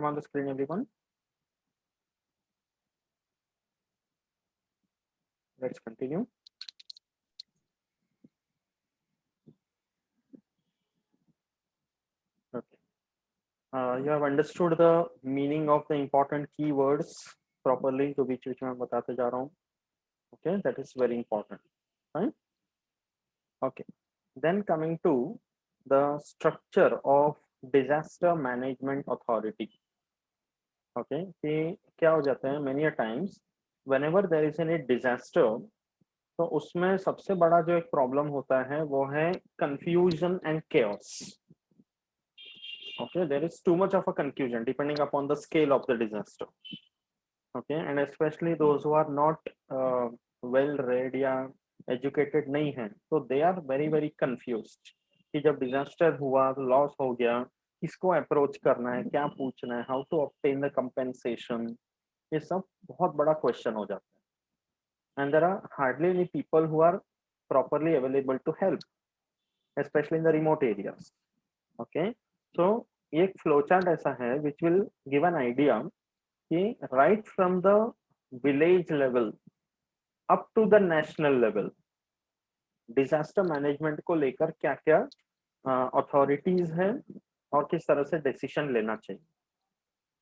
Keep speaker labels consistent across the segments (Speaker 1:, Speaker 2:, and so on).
Speaker 1: Come on the screen, everyone. Let's continue. Okay. You have understood the meaning of the important keywords properly, to which मैं बताते जा रहा हूँ. Okay, that is very important. Right? Okay. Then coming to the structure of disaster management authority. Okay, कि क्या हो जाता है many a times whenever there is any disaster, तो उसमें सबसे बड़ा जो एक प्रॉब्लम होता है वो है confusion and chaos. Okay, there is too much of a confusion depending upon the scale of the disaster. Okay, and especially those who are not well read या educated नहीं हैं, so they are very very confused कि जब disaster हुआ, loss हो गया, किसको approach करना है, क्या पूछना है, how to obtain the compensation, ये सब बहुत बड़ा question हो जाता है. And there are hardly any people who are properly available to help, especially in the remote areas. Okay, so एक flowchart ऐसा है which will give an idea कि right from the village level up to the national level disaster management को लेकर क्या क्या authorities हैं और किस तरह से decision लेना चाहिए.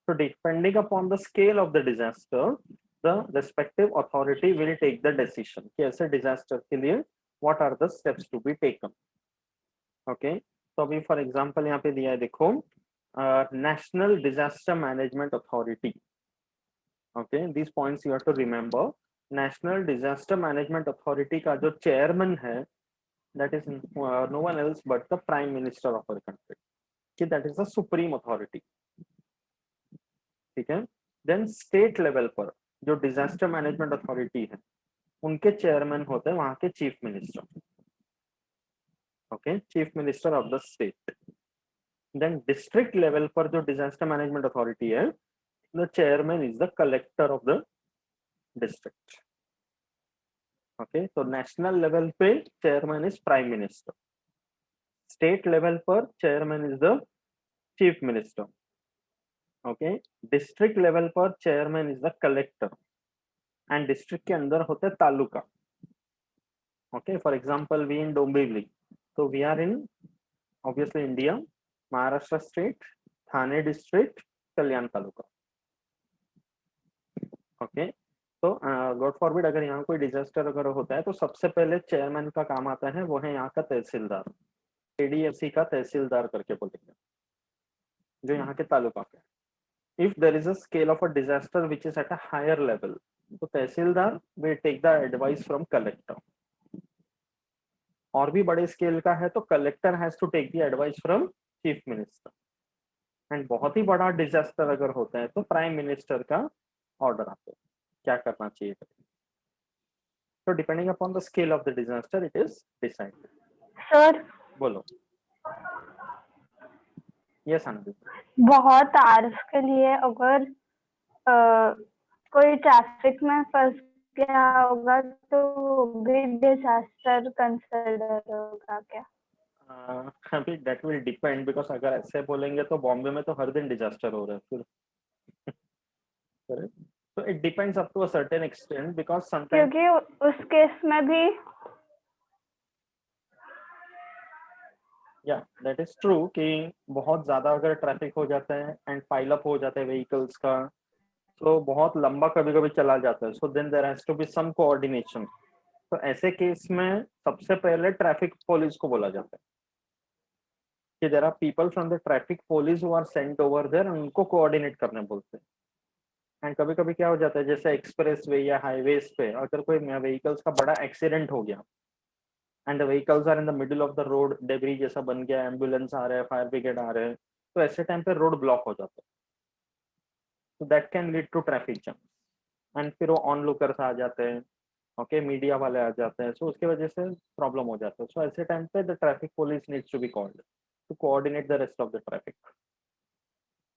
Speaker 1: So depending upon the scale of the disaster, the respective authority will take the decision कि ऐसे disaster के लिए what are the steps to be taken. Okay, तो अभी for example यहाँ पे दिया है, देखो, National Disaster Management Authority. Okay, these points you have to remember. National Disaster Management Authority का जो chairman है, that is no one else but the Prime Minister of our country. कि that is the supreme authority. ठीक है. Then state level पर जो disaster management authority है, उनके chairman होते हैं वहाँ के chief minister. Okay, chief minister of the state. Then district level पर जो disaster management authority है, the chairman is the collector of the district. Okay, so national level पे chairman is prime minister. State level पर chairman is the chief minister. Okay, district level पर chairman is the collector. And district के अंदर होते हैं taluka. Okay, for example, we in Dombivli. So we are in obviously India, Maharashtra state, Thane district, Kalyan taluka. Okay, तो God forbid अगर यहाँ कोई disaster अगर होता है तो सबसे पहले चेयरमैन का काम आता है, वो है यहाँ का तहसीलदार, एडीएफसी का तहसीलदार करके बोलेंगे, जो यहाँ के तालुका का. If there is a scale of a disaster which is at a higher level, तो tehsildar will take the advice from collector. और भी बड़े स्केल का है तो collector has to take the advice from chief minister. And बहुत ही बड़ा डिजास्टर अगर होता है तो प्राइम मिनिस्टर का ऑर्डर आता है क्या करना चाहिए. So depending upon the scale of the disaster, it is decided.
Speaker 2: Sir
Speaker 1: बोलो. Yes, आनंद.
Speaker 2: बहुत तारीफ के लिए अगर कोई ट्रैफिक में फंस गया होगा तो वो भी डिजास्टर कंसिडर होगा क्या?
Speaker 1: अभी that will depend because अगर ऐसे बोलेंगे तो बॉम्बे में तो हर दिन डिजास्टर हो रहा है फिर. So it depends up to a certain extent because sometimes
Speaker 2: क्योंकि उस केस में भी
Speaker 1: yeah, that is true कि बहुत ज्यादा अगर ट्रैफिक हो जाता है एंड पाइल अप हो जाता है व्हीकल्स का, तो बहुत लंबा कभी कभी चला जाता है. So then there has to be some coordination. तो ऐसे केस में सबसे पहले ट्रैफिक पुलिस को बोला जाता है कि there are people from the traffic police who are sent over there, उनको कोऑर्डिनेट करने बोलते हैं. एंड कभी कभी क्या हो जाता है, जैसे एक्सप्रेस वे या हाईवेज पे अगर कोई व्हीकल्स का बड़ा एक्सीडेंट हो गया and the vehicles are in the middle of the road, debris जैसा बन गया, एम्बुलेंस आ रहा है, फायर ब्रिगेड आ रहे हैं, तो ऐसे टाइम पे रोड ब्लॉक हो जाता है. तो that can lead to traffic jam. And फिर वो ऑन लुकर्स आ जाते हैं, ओके, मीडिया वाले आ जाते हैं, सो उसके वजह से प्रॉब्लम हो जाता है. सो ऐसे टाइम पे the traffic police needs to be called to coordinate the rest of the traffic.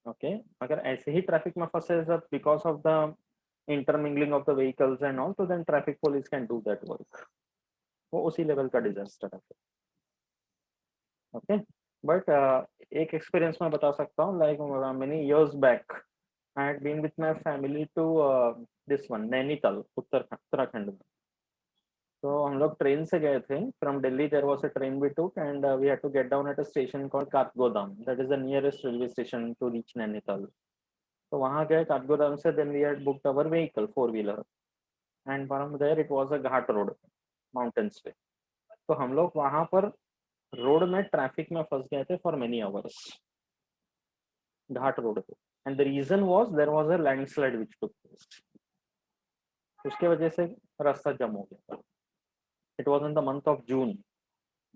Speaker 1: Okay, अगर ऐसे ही ट्रैफिक में फंसे because of the intermingling of the vehicles and all, तो then traffic police can do that work. वो उसी level का disaster है. ओके, बट एक एक्सपीरियंस मैं बता सकता हूँ, like many years back I had been with my family to this one Nainital, Uttarakhand में। तो हम लोग ट्रेन से गए थे from Delhi, there was a train we took and we had to get down at a station called Kathgodam, that is the nearest railway station to reach Nainital. तो वहां गए काठगोदाम से, then we had booked our vehicle 4 wheeler and from there it was a ghat road, mountains पे। तो हम लोग वहां पर रोड में ट्रैफिक में फंस गए थे for many hours, ghat road पे। And the reason was there was a landslide which took place, उसके वजह से रास्ता जम हो गया था। It was in the month of June,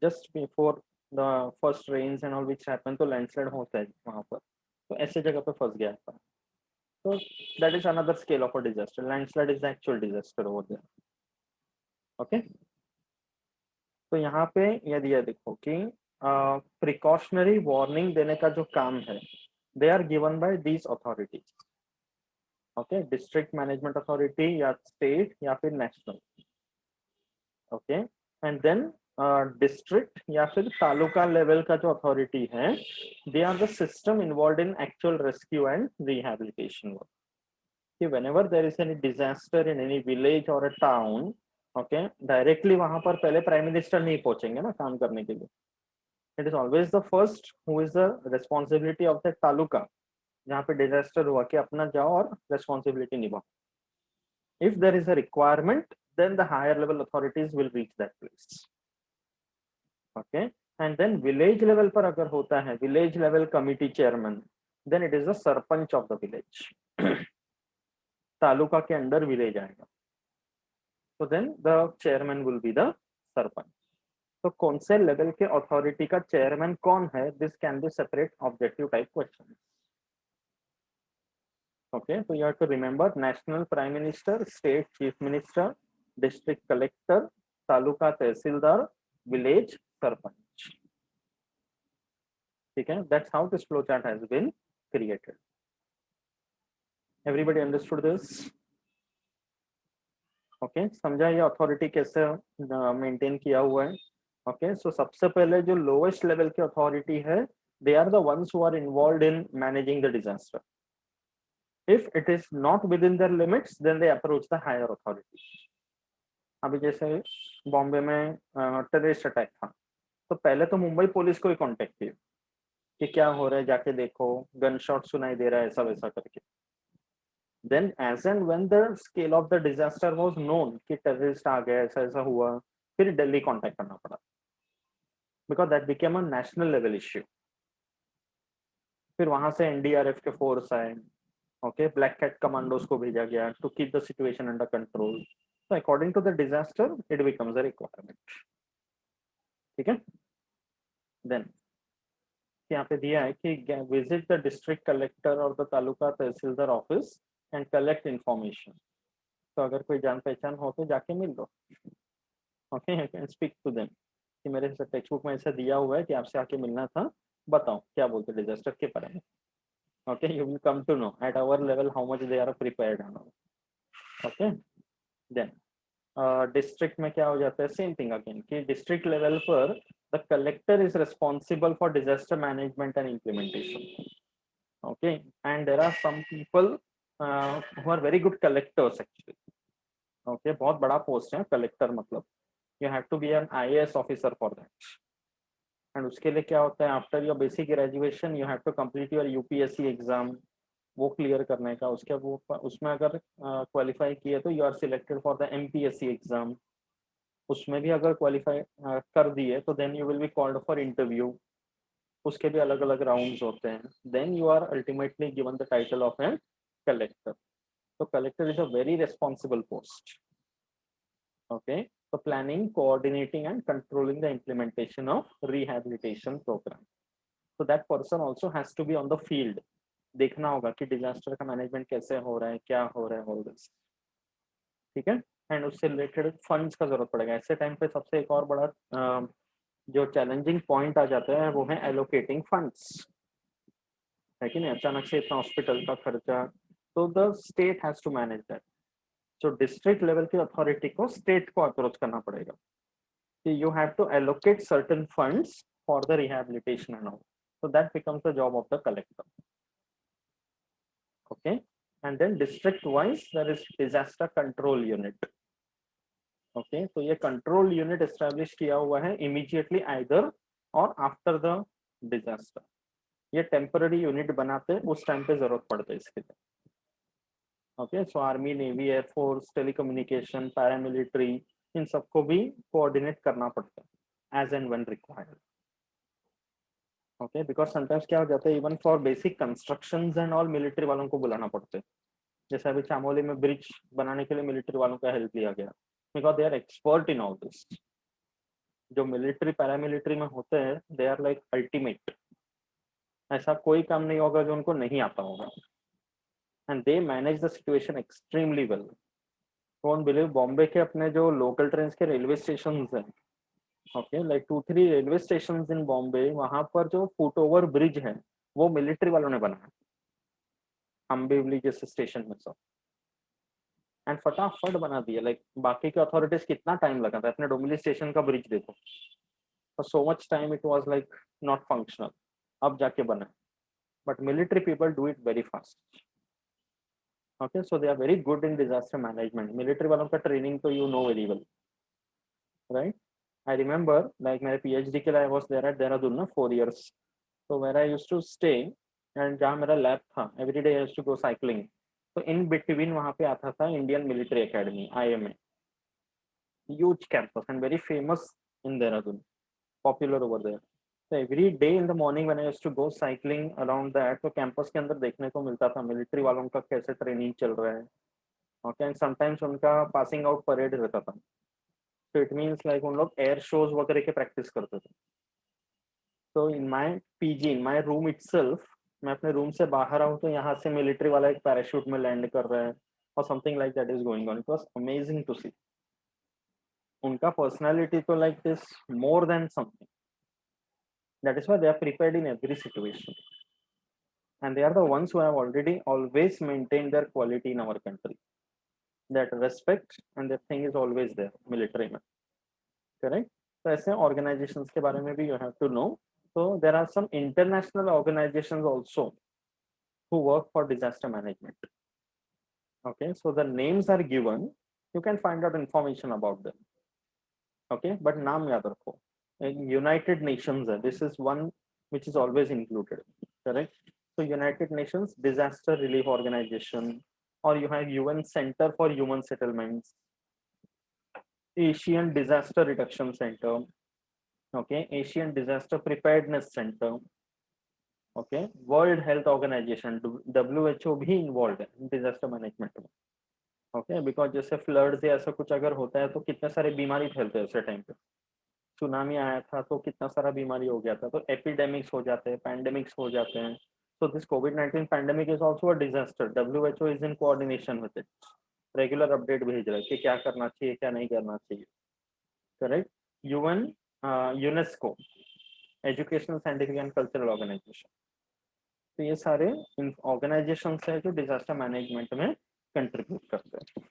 Speaker 1: just before the first rains and all which happen, तो लैंडस्लाइड होता है वहां पर। तो ऐसे जगह पे फंस गया था। तो that is another scale of a disaster, landslide is the actual disaster over there. Okay, तो यहाँ पे यदि ये देखो कि प्रिकॉशनरी वार्निंग देने का जो काम है, they are given by these authorities. Okay, district management authority या स्टेट या फिर national. Okay, and then district या फिर तालुका लेवल का जो अथॉरिटी है, they are the system involve in actual rescue and rehabilitation work. कि whenever there is any disaster in any village or a town, okay, directly वहां पर पहले prime minister नहीं पहुंचेंगे ना काम करने के लिए। It is always the first who is the responsibility of the taluka, जहाँ पे डिजास्टर हुआ, कि अपना जाओ और रेस्पॉन्सिबिलिटी निभाओ। If there is a requirement, then the higher level authorities will reach that place. Okay, and then village level पर अगर होता है, village level committee chairman, then it is the sarpanch of the village. Taluka के under village आएगा, तो then the chairman will be the sarpanch. तो कौन से लेवल के अथॉरिटी का चेयरमैन कौन है, this can be separate objective type question. Okay, तो you have to remember national prime minister, state chief minister, district collector, taluka tehsildar, village sarpanch. ठीक है, that's how this flow chart has been created. Everybody understood this? Okay, समझा ये authority कैसे maintain किया हुआ है। Okay, सो सबसे पहले जो लोएस्ट लेवल की अथॉरिटी है, they are the ones who are involved in managing the disaster. If it is not within their limits, then they approach the higher authority. अभी जैसे बॉम्बे में टेररिस्ट अटैक था, तो पहले तो मुंबई पुलिस को ही कॉन्टेक्ट किया कि क्या हो रहा है, जाके देखो, गन शॉट सुनाई दे रहा है, ऐसा वैसा करके। Then as and when the scale of the disaster was known कि टेररिस्ट आ गया, ऐसा ऐसा हुआ, फिर दिल्ली कांटेक्ट करना पड़ा, because that became a national level issue. फिर वहां से एनडीआरएफ के फोर्स आए, ओके, ब्लैक कैट कमांडोज को भेजा गया to keep the situation under control. So according to the disaster, it becomes a requirement. ठीक है, देन यहाँ पे दिया है कि विजिट द डिस्ट्रिक्ट कलेक्टर और the taluka tehsildar office and collect information. तो अगर कोई जान पहचान हो तो जाके मिल लो। Okay, you can speak to them कि मेरे टेक्स्ट बुक में ऐसा दिया हुआ है कि आपसे आके मिलना था, बताओ क्या बोलते डिजास्टर के बारे में। Okay, you will come to know at our level how much they are prepared. Okay, then district में क्या हो जाता है, सेम थिंग अगेन, कि डिस्ट्रिक्ट लेवल पर the collector is responsible for disaster management and implementation. Okay, and there are some people who are very good collectors actually. Okay, बहुत बड़ा post है कलेक्टर, मतलब you have to be an IAS officer for that. And उसके लिए क्या होता है, after your basic graduation you have to complete your UPSC exam, वो क्लियर करने का। उसके वो उसमें अगर क्वालिफाई किए तो you are selected for the MPSC exam. उसमें भी अगर क्वालिफाई कर दिए तो then you will be called for interview. उसके भी अलग अलग राउंड्स होते हैं, then you are ultimately given the title of an collector. तो collector is a very responsible post. Okay, so planning, coordinating and controlling the implementation of rehabilitation program. So that person also has to be on the field, देखना होगा कि disaster का management कैसे हो रहा है, क्या हो रहा है, ऑल दिस। ठीक है, एंड उससे रिलेटेड फंड्स का जरूरत पड़ेगा। ऐसे टाइम पे सबसे एक और बड़ा जो चैलेंजिंग पॉइंट आ जाता है वो है एलोकेटिंग फंड्स, है कि नहीं। अचानक से इतना हॉस्पिटल का खर्चा, तो the state has to manage that. जो डिस्ट्रिक्ट लेवल की अथॉरिटी को स्टेट को अप्रोच करना पड़ेगा कि you have to allocate certain funds for the rehabilitation and all. So that becomes the job of the collector. Okay, and then district wise there is disaster control unit. Okay, तो ये control unit establish किया हुआ है immediately either और after the disaster. ये temporary unit बनाते हैं उस टाइम पे जरूरत पड़ता है इसके लिए. Okay, so army, navy, air force, telecommunication, paramilitary, इन सबको भी कोऑर्डिनेट करना पड़ता है as and when required. Okay, because sometimes क्या हो जाता है even for basic constructions and all military वालों को बुलाना पड़ता है. जैसे अभी चामोली में ब्रिज बनाने के लिए मिलिट्री वालों का हेल्प लिया गया because they are expert in all this. जो मिलिट्री पैरामिलिट्री में होते हैं दे आर लाइक अल्टीमेट. ऐसा कोई काम नहीं होगा जो उनको नहीं आता होगा. And they manage the situation extremely well. Don't believe, Bombay के अपने जो लोकल ट्रेन के रेलवे स्टेशन हैं, ओके, लाइक 2-3 रेलवे स्टेशन इन बॉम्बे, वहां पर जो फुट ओवर ब्रिज है वो मिलिट्री वालों ने बनाया, अम्बिवली जैसे स्टेशन में सब. एंड फटाफट बना दिया. लाइक बाकी के अथॉरिटीज कितना टाइम लगा था. अपने डोमिली स्टेशन का ब्रिज देखो, for so much time it was like not functional, अब जाके बना. But military people do it very fast. Okay, so they are very good in disaster management. Military वालों का ट्रेनिंग तो you know very well, right. I remember like मेरे PhD के लिए I was there at Dehradun ना 4 years. तो where I used to stay and जहाँ मेरा लैब था every day I used to go cycling. तो इन बिटवीन वहाँ पे आता था Indian military academy, IMA. Huge campus and very famous in Dehradun, popular over there. So every day in the morning when I used to go cycling around that, तो campus के अंदर देखने को मिलता था मिलिट्री वालों का कैसे ट्रेनिंग चल रहा है. ओके, एंड समटाइम्स उनका पासिंग आउट परेड रहता था. तो इट मीन्स लाइक उन लोग एयर शोज वगैरह के प्रैक्टिस करते थे. तो in my PG, in my room itself, मैं अपने रूम से बाहर आऊँ तो यहाँ से मिलिट्री वाला एक पैराशूट में लैंड कर रहा है और something like that is going on. It was amazing to see. उनका पर्सनालिटी तो like this more than something. That is why they are prepared in every situation. And they are the ones who have already always maintained their quality in our country. That respect and that thing is always there, military में. Correct? So ऐसे organizations के बारे में भी you have to know. So there are some international organizations also who work for disaster management. Okay, so the names are given. You can find out information about them. Okay, but नाम याद रखो. United Nations, this is one which is always included. Correct? So United Nations Disaster Relief Organization, or you have UN Center for Human Settlements, Asian Disaster Reduction Center, okay, Asian Disaster Preparedness Center, okay, World Health Organization, WHO भी involved है disaster management में. Okay, because जैसे flood से ऐसा कुछ अगर होता है तो कितने सारे बीमारी फैलते हैं उस टाइम पे. सुनामी आया था तो कितना सारा बीमारी हो गया था. तो एपिडेमिक्स हो जाते हैं, पैंडेमिक्स हो जाते हैं. So this COVID-19 pandemic is also a disaster. WHO is in coordination with it. Regular update भेज रहा है कि क्या करना चाहिए, क्या नहीं करना चाहिए. Correct? UN, UNESCO, Educational, Scientific and Cultural Organization. तो ये सारे organizations हैं जो disaster management में contribute करते हैं.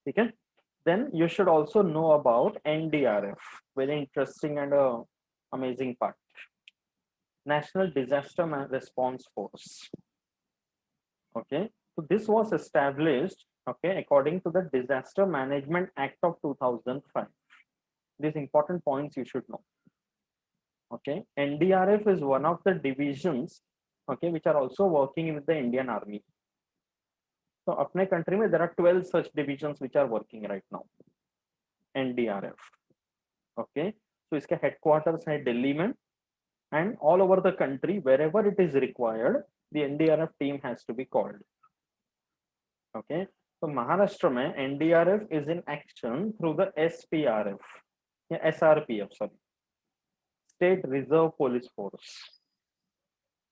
Speaker 1: ठीक है? Then you should also know about NDRF. Very interesting and amazing part. National Disaster Response Force. Okay, so this was established, okay, according to the Disaster Management Act of 2005. These important points you should know. Okay, NDRF is one of the divisions, okay, which are also working with the Indian Army. So अपने country में there are 12 such divisions which are working right now. NDRF. Okay, so इसके headquarters है दिल्ली में, and all over the country wherever it is required, the NDRF team has to be called. Okay, so Maharashtra में NDRF is in action through the SPRF, yeah, SRPF, sorry, State Reserve Police Force.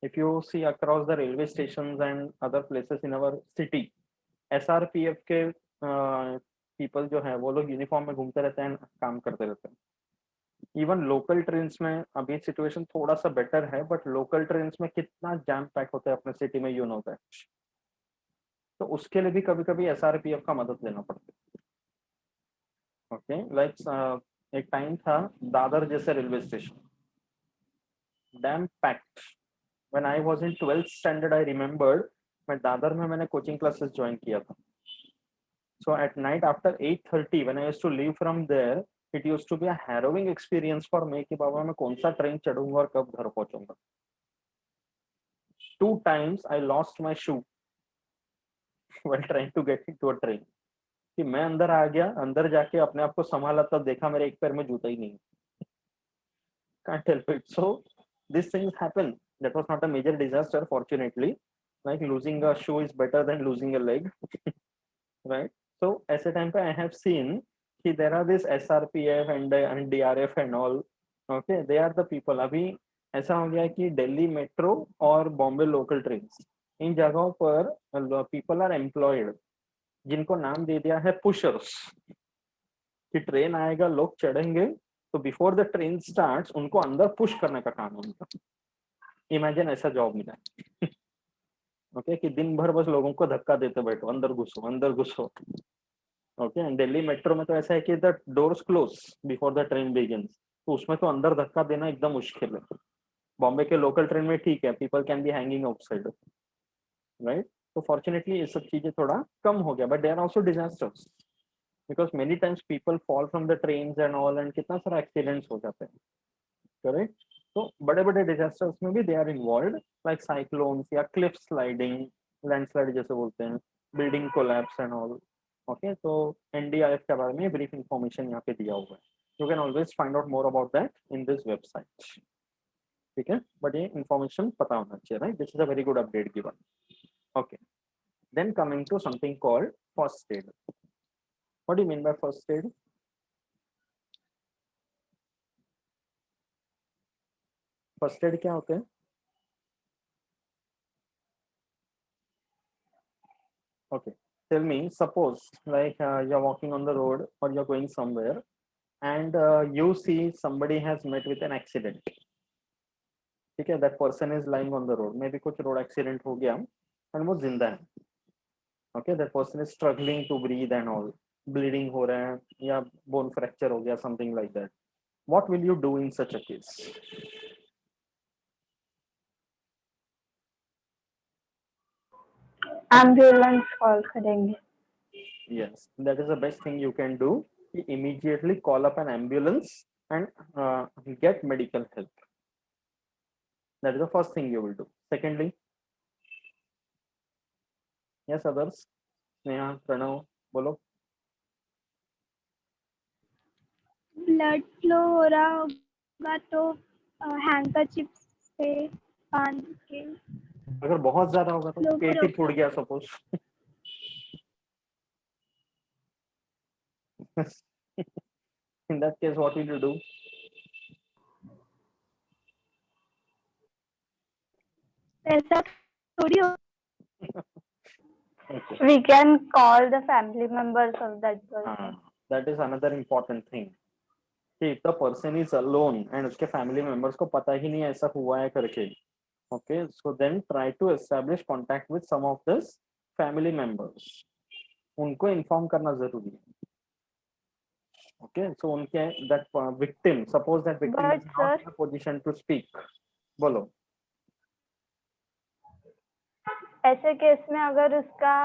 Speaker 1: If you see across the railway stations and other places in our city, SRPF के people जो है वो लोग uniform में घूमते रहते हैं, काम करते रहते हैं. इवन लोकल ट्रेन्स में अभी सिचुएशन थोड़ा सा बेटर है, बट लोकल ट्रेन्स में कितना जैम पैक होता है अपने सिटी में, यू नो दैट. तो उसके लिए भी कभी कभी SRPF का मदद लेना पड़ता है. ओके, लाइक एक टाइम था दादर जैसे railway station, damn packed. When I was in 12th standard, I remembered मैं दादर में मैंने कोचिंग क्लासेस ज्वाइन किया था. So at night after 8:30 when I used to leave from there, it used to be a harrowing experience for me कि बाबा मैं कौन सा train चढ़ूंगा और कब घर पहुंचूंगा. 2 times I lost my shoe while trying to get into a train. कि मैं अंदर आ गया, अंदर जाके अपने आप को संभाला तब देखा मेरे एक पैर में जूता ही नहीं. Can't help it. So these things happen. That was not a major disaster, fortunately. Like losing a shoe is better than losing a leg, right? So as a time I have seen कि there are this SRPF and DRF and all. Okay, they are the people. अभी ऐसा हो गया कि Delhi metro और Bombay local train in जगहों पर people are employed जिनको नाम दे दिया है पुशर्स कि ट्रेन आएगा लोग चढ़ेंगे तो बिफोर द ट्रेन स्टार्ट्स उनको अंदर पुश करने का काम है उनका. इमेजिन ऐसा जॉब मिला है. ओके कि दिन भर बस लोगों को धक्का देते बैठो, अंदर घुसो अंदर घुसो. ओके एंड दिल्ली मेट्रो में तो ऐसा है कि the doors close before the train begins, तो उसमें तो अंदर धक्का देना एकदम मुश्किल है. बॉम्बे के लोकल ट्रेन में ठीक है, people can be hanging outside, right. तो फॉर्चुनेटली ये सब चीजें थोड़ा कम हो गया, but they are also disasters because many times people fall from the trains and all and कितना सारा accidents हो जाते हैं, correct. तो बड़े बड़े disasters में भी they are involved like cyclones या cliff sliding, landslide जैसे बोलते हैं, building collapse and all. Okay, तो NDRF के बारे में brief information यहाँ पे दिया हुआ है. You can always find out more about that in this website. ठीक है, but ये information पता होना चाहिए, right? This is a very good update given. Okay, then coming to something called first aid. What do you mean by first aid? First aid क्या होते हैं? Okay, tell me, suppose like you're walking on the road or you're going somewhere and you see somebody has met with an accident. ठीक है, that person is lying on the road, maybe कुछ road accident हो गया and वो जिंदा है. Okay, that person is struggling to breathe and all, bleeding हो रहा है या bone fracture हो गया, something like that. What will you do in such a case?
Speaker 2: Ambulance call करेंगे.
Speaker 1: Yes, that is the best thing you can do. You immediately call up an ambulance and get medical help. That is the first thing you will do. Secondly, yes, others. Sneha, Pranav, बोलो.
Speaker 3: Blood flow हो रहा होगा तो हैंकरचिप से बांध के.
Speaker 1: अगर बहुत ज्यादा होगा तो
Speaker 3: लोग
Speaker 1: पेट ही फूट गया suppose. In that case, what will you do?
Speaker 3: ऐसा थोड़ी हो.
Speaker 1: Okay.
Speaker 2: We can call the family members of that person.
Speaker 1: That is another important thing. If the person is alone and उसके family members को पता ही नहीं ऐसा हुआ है करके, okay, so then try to establish contact with some of this family members. उनको inform करना जरूरी है. Okay, so उनके that victim, suppose that victim
Speaker 2: But
Speaker 1: is not
Speaker 2: sir,
Speaker 1: in a position to speak. बोलो.
Speaker 2: ऐसे केस में अगर उसका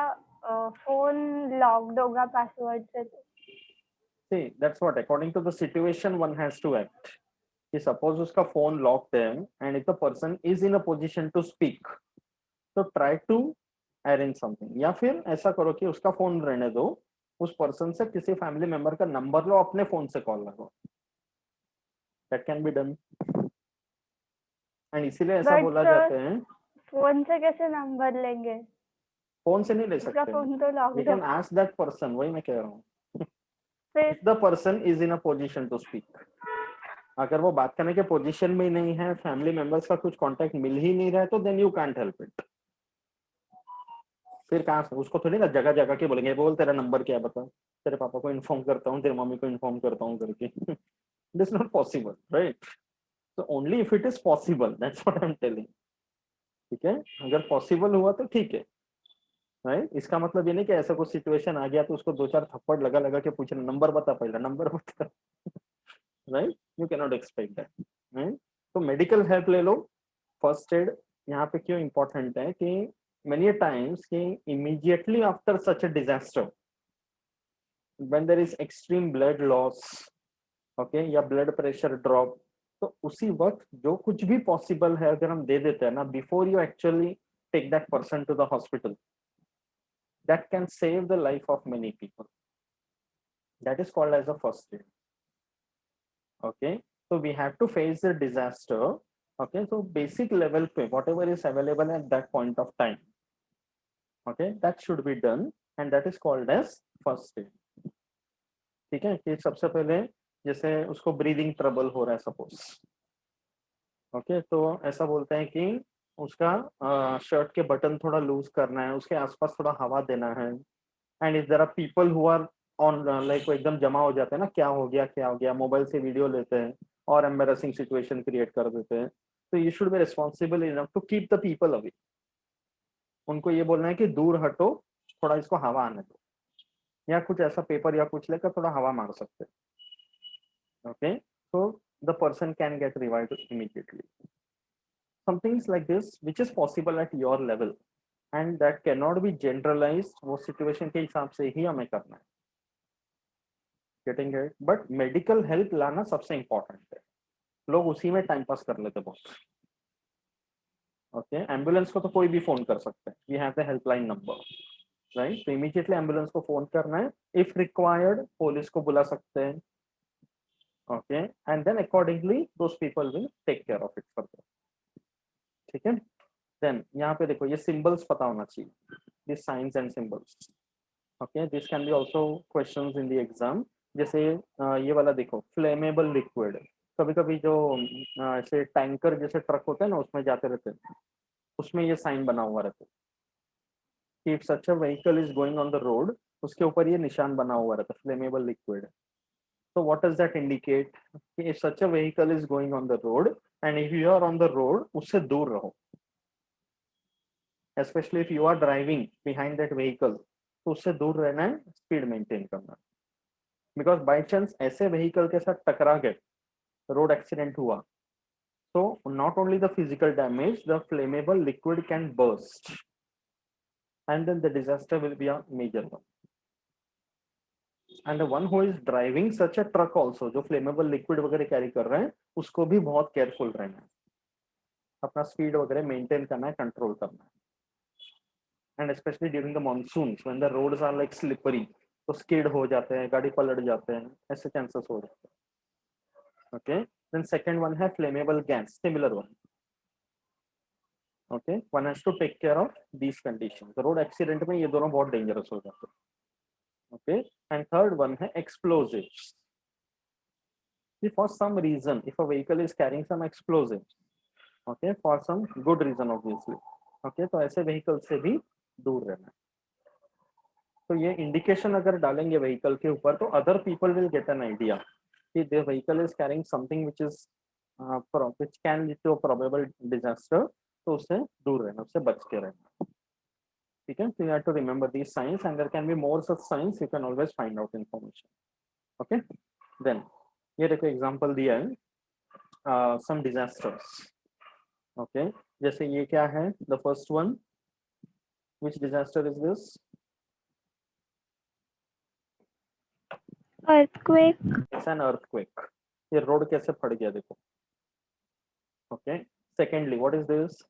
Speaker 2: फोन लॉक्ड होगा पासवर्ड से तो
Speaker 1: See, that's what according to the situation one has to act. कि suppose उसका phone locked है and if the person is in a position to speak, so try to arrange something. या फिर ऐसा करो कि उसका phone रहने दो, उस person से किसी family member का number लो, अपने phone से call लगो. That can be done. And इसीलिए ऐसा
Speaker 2: But
Speaker 1: बोला
Speaker 2: sir,
Speaker 1: जाता है.
Speaker 2: फोन से कैसे नंबर लेंगे?
Speaker 1: फोन से नहीं ले
Speaker 2: उसका
Speaker 1: सकते.
Speaker 2: फोन तो
Speaker 1: We
Speaker 2: लॉक्ड
Speaker 1: can
Speaker 2: है.
Speaker 1: ask that person. वही मैं कह रहा हूँ.
Speaker 2: फिर
Speaker 1: If the person is in a position to speak. अगर वो बात करने के पोजीशन में ही नहीं है, फैमिली मेंबर्स का कुछ कांटेक्ट मिल ही नहीं रहा है, तो then you can't help it. फिर कहाँ से उसको थोड़ी ना जगह जगह के बोलेंगे, बोल तेरा नंबर क्या बता, तेरे पापा को इन्फॉर्म करता हूँ, तेरी मम्मी को इन्फॉर्म करता हूँ करके. This is not possible, right. So only if it is possible, that's what I am telling. ठीक है, अगर पॉसिबल हुआ तो ठीक है, राइट. इसका मतलब ये नहीं कि ऐसा कुछ सिचुएशन आ गया तो उसको 2-4 थप्पड़ लगा लगा के पूछना, नंबर बता, पहला नंबर बता. Right, you can not expect that, right. तो मेडिकल हेल्प ले लो, फर्स्ट एड यहाँ पे क्यों इंपॉर्टेंट है कि many times कि immediately after such a disaster when there is extreme blood loss, okay, या blood pressure drop, तो उसी वक्त जो कुछ भी पॉसिबल है अगर हम दे देते हैं ना, before you actually take that person to the hospital, that can save the life of many people. That is called as a first aid. Okay, so we have to face the disaster. Okay, so basic level पे whatever is available at that point of time, okay, that should be done and that is called as first aid. ठीक है, कि सबसे पहले जैसे उसको breathing trouble हो रहा है सपोज, ओके, तो ऐसा बोलते हैं कि उसका शर्ट के बटन थोड़ा लूज करना है, उसके आसपास थोड़ा हवा देना है, and if there are people who are on like वो एकदम जमा हो जाते हैं ना, क्या हो गया, मोबाइल से वीडियो लेते हैं और एम्बेरसिंग सिचुएशन क्रिएट कर देते हैं, तो you should be responsible enough to keep the people away. उनको ये बोलना है कि दूर हटो, थोड़ा इसको हवा आने दो, या कुछ ऐसा पेपर या कुछ लेकर थोड़ा हवा मार सकते हैं। Okay, so the person can get revived immediately. some things like this which is possible at your level and that cannot be generalized, वो situation के हिसाब से ही हमें करना है, getting it, but medical help लाना सबसे important है, लोग उसी में टाइम पास कर लेते बहुत। ओके, एम्बुलेंस को तो कोई भी फोन कर सकते हैं, we have the helpline number, right, तो इमीडिएटली एम्बुलेंस को फोन करना है, इफ रिक्वायर्ड पुलिस को बुला सकते हैं, okay, and then accordingly those people will take care of it further. ठीक है, देन यहाँ पे देखो ये सिंबल्स पता होना चाहिए, this science and symbols, okay, this can be also questions in the exam. जैसे ये वाला देखो, फ्लेमेबल लिक्विड, कभी कभी जो ऐसे टैंकर जैसे ट्रक होते हैं ना, उसमें जाते रहते हैं, उसमें ये साइन बना हुआ रहता है कि if such a vehicle is going on the road, उसके ऊपर ये निशान बना हुआ रहता है, flammable liquid. So what does that indicate? If such a vehicle is going on the road and if you are on the road, उससे दूर रहो, especially if you are driving behind that vehicle, तो उससे दूर रहना है, speed maintain करना, because by chance ऐसे व्हीकल के साथ टकरा गए, रोड एक्सीडेंट हुआ, तो not only the physical damage, the flammable liquid can burst and then the disaster will be a major one. And the one who is driving such a truck also, जो flammable liquid वगैरह carry कर रहे हैं, उसको भी बहुत careful रहना है, अपना स्पीड वगैरह मेंटेन करना है, कंट्रोल करना है, and specially during the monsoons when the roads are like slippery, तो स्किड हो जाते हैं, गाड़ी पलट जाते हैं, ऐसे चांसेस हो जाते हैं। ओके, देन सेकंड वन है flammable gas, similar one, okay, one has to take care of these conditions, road accident में ये दोनों बहुत डेंजरस हो जाते हैं। ओके, एंड थर्ड वन है explosives, for some reason if a vehicle is carrying some explosives, okay, for some good reason obviously, okay, तो ऐसे व्हीकल से भी दूर रहना है। तो ये इंडिकेशन अगर डालेंगे व्हीकल के ऊपर, तो other people will get an idea कि the vehicle is carrying something which is which can lead to a probable disaster, तो उससे दूर रहना, उससे बच के रहना। ठीक है, so you have to remember these signs and there can be more such signs, you can always find out information. Okay, then ये देखो एग्जांपल दिया है सम डिजास्टर्स, ओके, जैसे ये क्या है, the first one, which disaster is this,
Speaker 3: earthquake,
Speaker 1: it's an earthquake, ये road कैसे फट गया देखो। Okay, secondly what is this,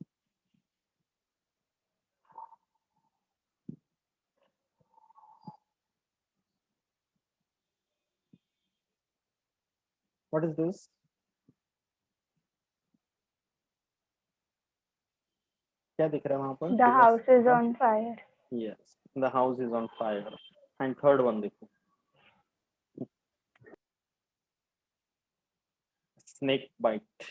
Speaker 1: what is this, क्या दिख रहा है वहां पर,
Speaker 2: The house is on fire.
Speaker 1: Yes, the house is on fire, and third one देखो, स्नेक बाइट,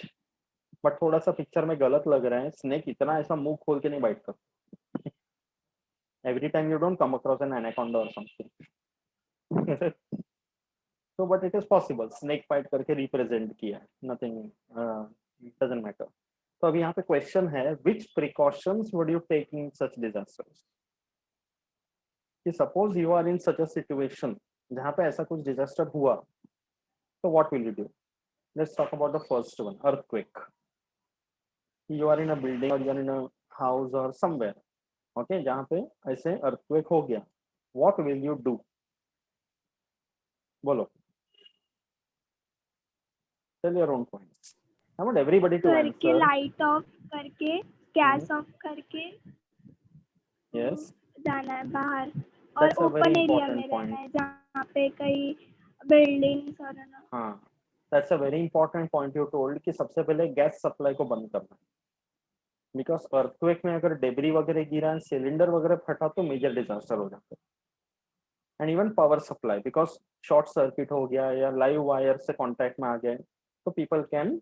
Speaker 1: बट थोड़ा सा पिक्चर में गलत लग रहा है, स्नेक इतना ऐसा मुंह खोल के नहीं बाइट करता, every time you don't come across an anaconda or something. So but it is possible, snake bite करके represent किया है, nothing doesn't matter. तो अभी यहाँ पे क्वेश्चन है, which precautions would you take in such disasters? कि suppose you are in such a situation जहाँ पे ऐसा कुछ disaster हुआ, तो what will you do? Let's talk about the first one, earthquake. You are in a building और you are in a house और somewhere, okay, जहाँ पे ऐसे अर्थक्वेक हो गया, व्हाट विल यू डू? बोलो, tell your own points, I want everybody to
Speaker 3: करके
Speaker 1: आंसर।
Speaker 3: लाइट ऑफ करके गैस ऑफ करके
Speaker 1: यस,
Speaker 3: जाना है बाहर, और
Speaker 1: that's a very
Speaker 3: open area में
Speaker 1: इंपॉर्टेंट
Speaker 3: रहना
Speaker 1: पॉइंट।
Speaker 3: है जहाँ पे कई बिल्डिंग्स और ना।
Speaker 1: हाँ, that's a very important point you told कि सबसे पहले गैस सप्लाई को बंद करना है, बिकॉज अर्थक्वेक में अगर डेबरी वगैरह गिरा, सिलेंडर वगैरह फटा तो मेजर डिजास्टर हो जाता है। And even power supply, because short circuit हो गया या लाइव वायर से कांटेक्ट में आ गए तो people can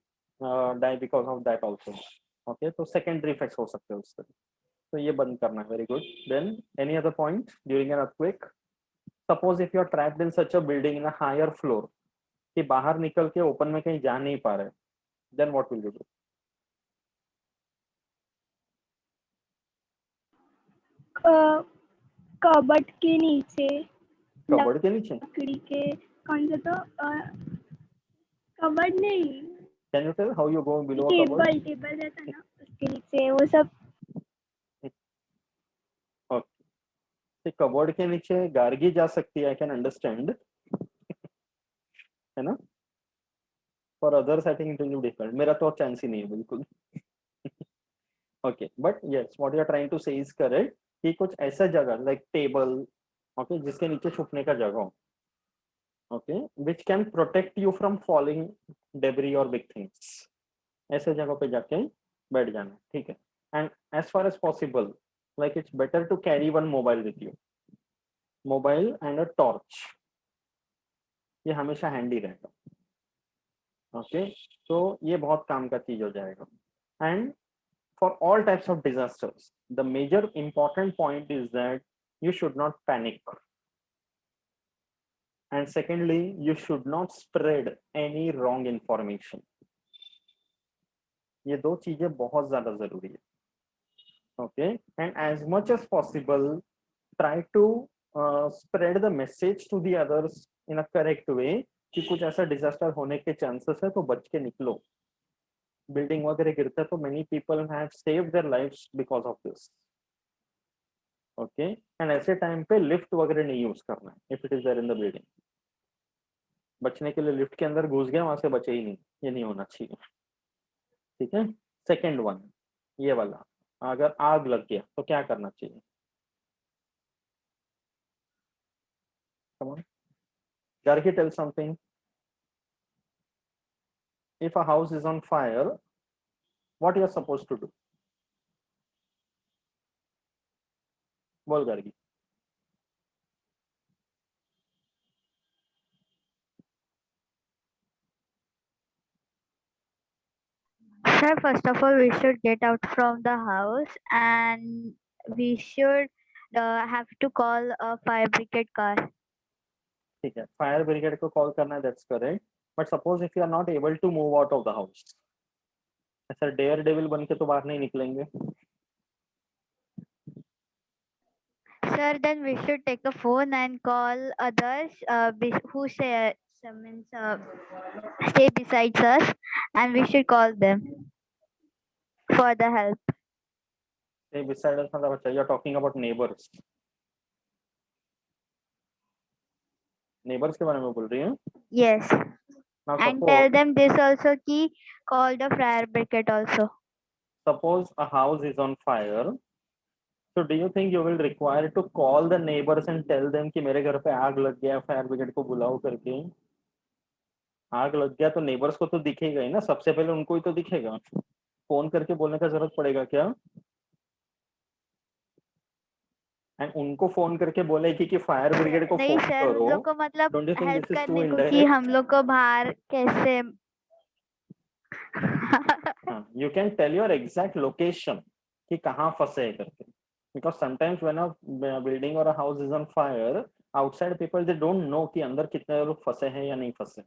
Speaker 1: die because of that also, okay, तो सेकेंडरी इफेक्ट्स हो सकते हैं उससे, तो ये बंद करना है। Very good. Then any other point during an earthquake? Suppose if you are trapped in such a building in a higher floor कि बाहर निकल के ओपन में कहीं जा नहीं पा रहे, then what will you do?
Speaker 3: Cupboard के नीचे,
Speaker 1: कबर्ड के नीचे?
Speaker 3: लकड़ी के, कौन सा तो कबर्ड नहीं,
Speaker 1: can you tell how you go below a cupboard?
Speaker 3: Table रहता ना उसके नीचे, वो सब।
Speaker 1: ओके, कबर्ड के नीचे गार्गी जा सकती है, आई कैन अंडरस्टैंड, है ना? For others I think it will be different, मेरा तो चांस ही नहीं है बिल्कुल। Okay, but yes, what you are trying to say is correct कि कुछ ऐसा जगह लाइक टेबल, ओके, जिसके नीचे छुपने का जगह हो, okay, which can protect you from falling debris और बिग थिंग्स, ऐसे जगह पे जाके बैठ जाना, ठीक है? And as far as possible, like it's better to carry one mobile with you, mobile and a torch, ये हमेशा हैंडी रहेगा, ओके, तो ये बहुत काम का चीज हो जाएगा। And for all types of disasters, the major important point is that you should not panic, and secondly you should not spread any wrong information, ये दो चीजें बहुत ज्यादा जरूरी है, okay? And as much as possible try to spread the message to the others in a correct way कि कुछ ऐसा डिजास्टर होने के चांसेस है तो बच के निकलो, बिल्डिंग वगैरह गिरता है तो many people have saved their lives because of this, okay? And ऐसे टाइम पे लिफ्ट वगैरह नहीं यूज करना है if it is there in the building, बचने के लिए लिफ्ट के अंदर घुस गया, वहां से बचे ही नहीं, ये नहीं होना चाहिए, ठीक है? सेकेंड वन, ये वाला, अगर आग लग गया तो क्या करना चाहिए? Come on, Gargi, tell something. If a house is on fire, what you are supposed to do? बोल Gargi.
Speaker 4: Sir, first of all, we should get out from the house and we should have to call a fire brigade car.
Speaker 1: ठीक है, fire brigade को call करना है, that's correct, but suppose if you are not able to move out of the house, ऐसा daredevil बन के तो बाहर नहीं निकलेंगे।
Speaker 4: Sir, then we should take a phone and call others who stay besides us, and we should call them for the help.
Speaker 1: Stay beside us मतलब अच्छा, you are talking about neighbors, neighbours के बारे में बोल रही हैं?
Speaker 4: Yes,
Speaker 1: Now
Speaker 4: and tell
Speaker 1: suppose,
Speaker 4: them this also कि call the fire brigade also.
Speaker 1: suppose a house is on fire, so do you think you will require to call the neighbors and tell them कि मेरे घर पे आग लग गया, fire brigade को बुलाओ करके? आग लग गया तो नेबर्स को तो दिखेगा ही ना, सबसे पहले उनको ही तो दिखेगा, फोन करके बोलने का जरूरत पड़ेगा क्या? एंड उनको फोन करके बोले कि फायर ब्रिगेड को
Speaker 4: नहीं
Speaker 1: फोन
Speaker 4: सर, उन
Speaker 1: करो,
Speaker 4: लोग को मतलब
Speaker 1: don't you think
Speaker 4: help
Speaker 1: this is to
Speaker 4: करने को कि
Speaker 1: इनडायरेक्ट?
Speaker 4: हम लोग को बाहर कैसे
Speaker 1: you can tell your exact location कि कहाँ फंसे है करके, because sometimes when a building और a house is on fire, outside people they don't know कि अंदर कितने लोग फंसे हैं या नहीं फंसे,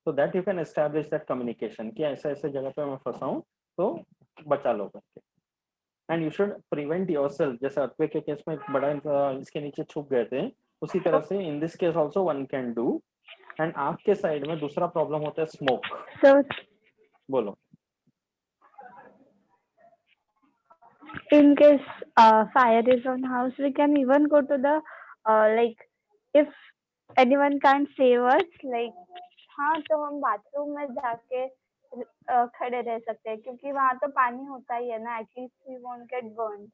Speaker 1: so that you can establish that communication कि ऐसे ऐसे जगह पे मैं फंसा हूँ तो बचा लो करके। And you should prevent yourself, जैसे अर्थक्वेक के केस में बड़ा इसके नीचे छुप गए थे, उसी तरह से in this case also one can do. And आग के साइड में दूसरा प्रॉब्लम होता है स्मोक।
Speaker 4: so
Speaker 1: बोलो।
Speaker 2: in case fire is on house, we can even go to the like if anyone can't save us, like हाँ तो हम बाथरूम में जाके खड़े रह सकते हैं क्योंकि वहां तो पानी होता ही है ना, at least we won't get burn.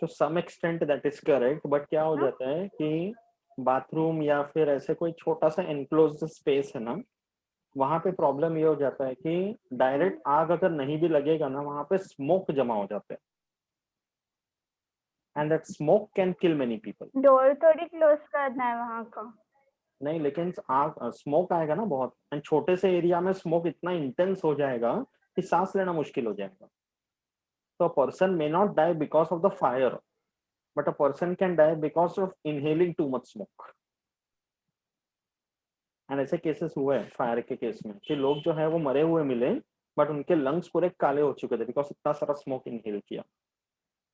Speaker 1: To some extent that is correct, but क्या हो
Speaker 2: हाँ?
Speaker 1: जाता है कि बाथरूम या फिर ऐसे कोई छोटा सा एनक्लोज्ड स्पेस है ना, वहां पे प्रॉब्लम ये हो जाता है कि डायरेक्ट आग अगर नहीं भी लगेगा ना, वहां पे स्मोक जमा हो जाता है, and that smoke can kill many people.
Speaker 2: Door थोड़ी क्लोज करना है वहां का.
Speaker 1: नहीं, लेकिन आग स्मोक आएगा ना बहुत, एंड छोटे से एरिया में स्मोक इतना इंटेंस हो जाएगा कि सांस लेना मुश्किल हो जाएगा. तो a person may not die because of the fire, but a person can die because of inhaling too much smoke. And ऐसे केसेस हुए हैं फायर के केस में कि लोग जो है वो मरे हुए मिले, बट उनके लंग्स पूरे काले हो चुके थे बिकॉज इतना सारा स्मोक इनहेल किया.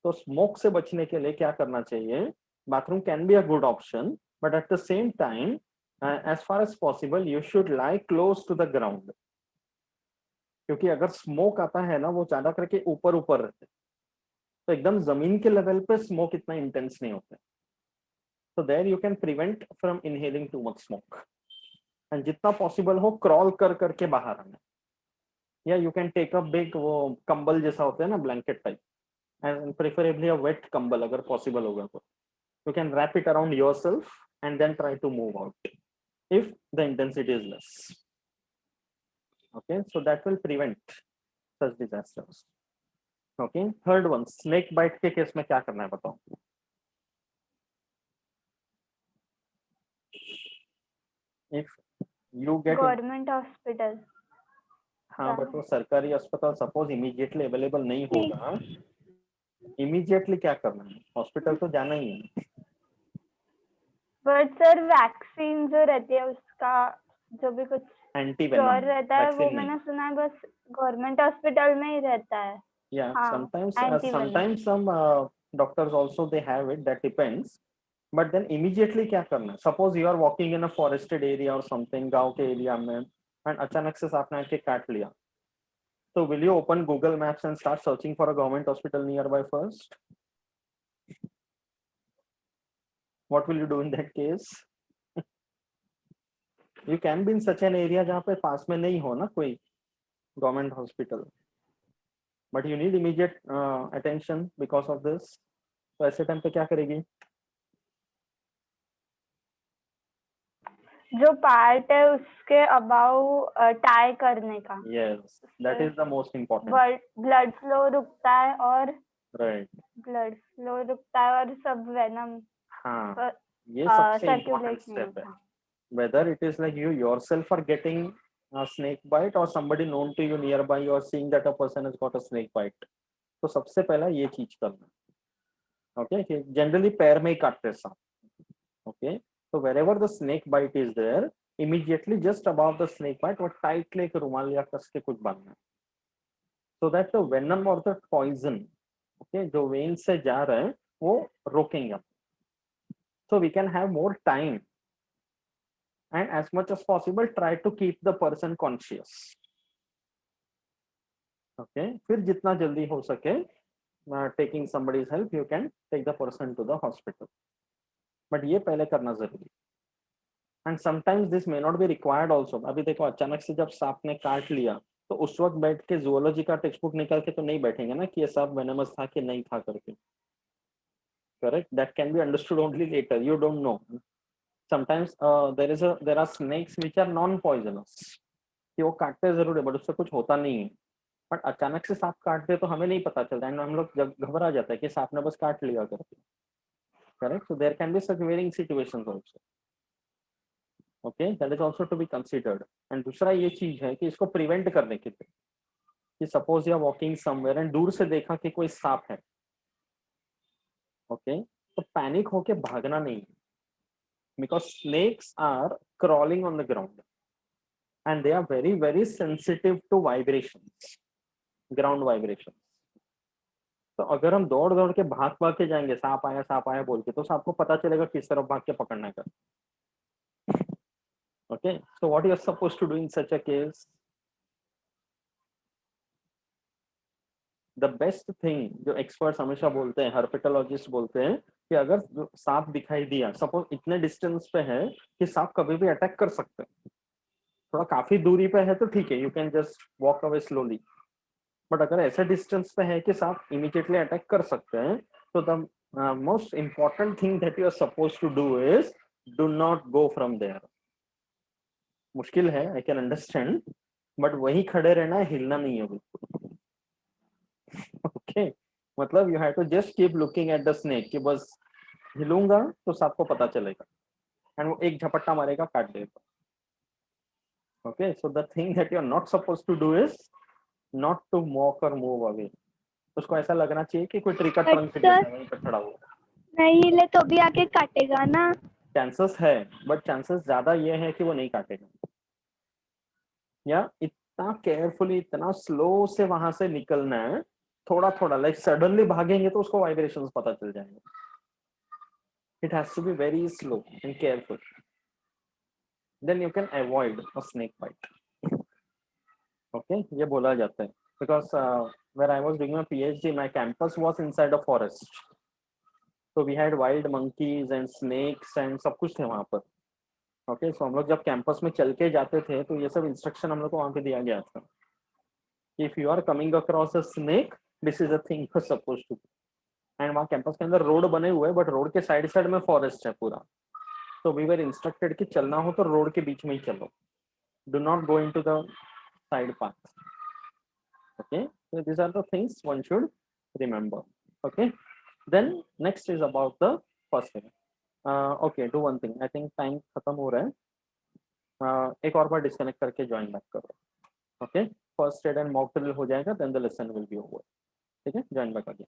Speaker 1: तो स्मोक से बचने के लिए क्या करना चाहिए? Bathroom can be a good option, but at the same time as far as possible you should lie close to the ground, क्योंकि अगर स्मोक आता है ना वो ज्यादा करके ऊपर ऊपर रहते, तो एकदम जमीन के लेवल पे स्मोक इतना इंटेंस नहीं होता. तो there you can prevent from inhaling too much smoke, and जितना पॉसिबल हो क्रॉल कर करके बाहर आना, या you can take a big वो कंबल जैसा होता है ना, blanket type, and preferably a wet कंबल अगर पॉसिबल होगा तो you can wrap it around yourself and then try to move out if the intensity is less. Okay, so that will prevent such disasters. Okay, third one, snake bite के case में क्या करना है बताओ? If you get
Speaker 2: government hospital.
Speaker 1: हाँ, but वो सरकारी अस्पताल सपोज इमीडिएटली अवेलेबल नहीं होगा, इमीडिएटली क्या करना है? हॉस्पिटल तो जाना ही है.
Speaker 2: बट सर वैक्सीन जो रहती है उसका जो भी कुछ
Speaker 1: एंटीवेनम
Speaker 2: क्योर रहता है वो
Speaker 1: वैक्सीन नहीं.
Speaker 2: मैंने सुना है बस गवर्नमेंट हॉस्पिटल में ही रहता है.
Speaker 1: Yeah,
Speaker 2: हाँ,
Speaker 1: sometimes
Speaker 2: antivenom.
Speaker 1: sometimes some doctors also they have it, that depends. But then immediately क्या करना है? Suppose you are walking in a forested area or something, गांव के एरिया में, and अचानक से सांप ने आके काट लिया, तो will you open Google Maps and start searching for a government hospital nearby first? What will you do in that case? You can be in such an area जहाँ पे पास में नहीं हो ना कोई government hospital, but you need immediate attention because of this. तो ऐसे time पे क्या करेगी?
Speaker 2: जो पार्ट है उसके अबाउ टाई करने का.
Speaker 1: Yes, that is the most important.
Speaker 2: Blood flow रुकता है और
Speaker 1: Right.
Speaker 2: ब्लड फ्लो रुकता है और सब वेनम
Speaker 1: हाँ, ये सबसे important
Speaker 2: सर्कुलेट नहीं
Speaker 1: step है.
Speaker 2: होता.
Speaker 1: Whether it is like you yourself are getting a snake bite or somebody known to you nearby, you are seeing that a person has got a snake bite. तो सबसे पहला ये चीज करना. Okay, कि generally पैर में ही काटते हैं सांप. Okay, so wherever the snake bite is there, immediately just above the snake bite, वो tightly एक रुमाल या कस के कुछ बांधना, so that the venom or the poison, okay, जो vein से जा रहा है वो रोकेंगे. So we can have more time and as much as possible try to keep the person conscious. Okay, फिर जितना जल्दी हो सके taking somebody's help, you can take the person to the hospital. But ये पहले करना जरूरी. And sometimes this may not be required also. अभी देखो अचानक से जब सांप ने काट लिया तो उस वक्त बैठ के जूलॉजी का टेक्स्ट बुक निकाल के तो नहीं बैठेंगे ना कि ये सांप वेनमस था कि नहीं था करके. Correct, that can be understood only later, you don't know. Sometimes there are snakes which are non poisonous, कि वो काटते जरूर है बट उससे कुछ होता नहीं है, बट अचानक से सांप काट दे तो हमें नहीं पता चलता है, हम लोग घबरा जाता है कि सांप ने बस काट लिया करके. Correct, so there can be such varying situations also. Okay, that is also to be considered. And दूसरा ये चीज है कि इसको प्रिवेंट करने के लिए, कि suppose you are walking somewhere and दूर से देखा कि कोई सांप है, ओके, तो पैनिक होके भागना नहीं, because snakes are crawling on the ground and they are very very sensitive to vibrations, ground vibrations. तो अगर हम दौड़ दौड़ के भाग के जाएंगे सांप आया बोल के, तो आपको पता चलेगा किस तरफ भाग के पकड़ना है. Okay, so what you are supposed to do in such a case? The best thing जो एक्सपर्ट्स हमेशा बोलते हैं, हर्पेटोलॉजिस्ट बोलते हैं कि अगर सांप दिखाई दिया, सपोज इतने डिस्टेंस पे है कि सांप कभी भी अटैक कर सकते हैं, थोड़ा काफी दूरी पे है तो ठीक है, you can just walk away slowly, but अगर ऐसे डिस्टेंस पे है कि सांप इमीडिएटली अटैक कर सकते हैं, तो the most important thing that you are suppose to do is do not go from there. मुश्किल है, आई कैन अंडरस्टैंड, बट वही खड़े रहना है, हिलना नहीं है बिल्कुल। ओके, मतलब you have to just keep looking at the snake कि बस हिलूंगा तो सांप को पता चलेगा एंड वो एक झपट्टा मारेगा, काट देगा। Okay, so the thing that you are not suppose to do is not to walk और मूव अवे। उसको ऐसा लगना चाहिए कि कोई ट्रिकर
Speaker 3: But
Speaker 1: ट्रंक
Speaker 3: sir,
Speaker 1: जैसा वहीं पर खड़ा हुआ।
Speaker 3: नहीं हिले तो भी आके काटेगा ना।
Speaker 1: चांसेस है, बट चांसेस ज्यादा ये है कि वो नहीं काटेगा, या इतना केयरफुली, इतना स्लो से वहां से निकलना है, थोड़ा थोड़ा, लाइक सडनली भागेंगे तो उसको वाइब्रेशंस पता चल जाएंगे। It has to be very slow and careful, then you can avoid a snake bite. Okay, ये बोला जाता है because where I was doing my PhD, my campus was inside a forest. So we had wild monkeys and snakes and सब कुछ थे वहाँ पर। Okay, सो हम लोग जब कैंपस में चल के जाते थे तो ये सब इंस्ट्रक्शन हम लोग को वहाँ पे दिया गया था। If you are coming across a snake, this is a thing you are suppose to. And वहाँ कैंपस के अंदर रोड बने हुए हैं, बट रोड के साइड साइड में फॉरेस्ट है पूरा। तो वी वर इंस्ट्रक्टेड कि चलना हो तो रोड के बीच में ही चलो, do not go into the side path. Okay, so these are the things one should remember. Okay, then next is about the first aid. Okay, do one thing, I think time खत्म हो रहा है, एक और बार disconnect करके join back करो। Okay, first aid and mock drill हो जाएगा, then the lesson will be over. ठीक है, ज्वाइन बैक अगेन।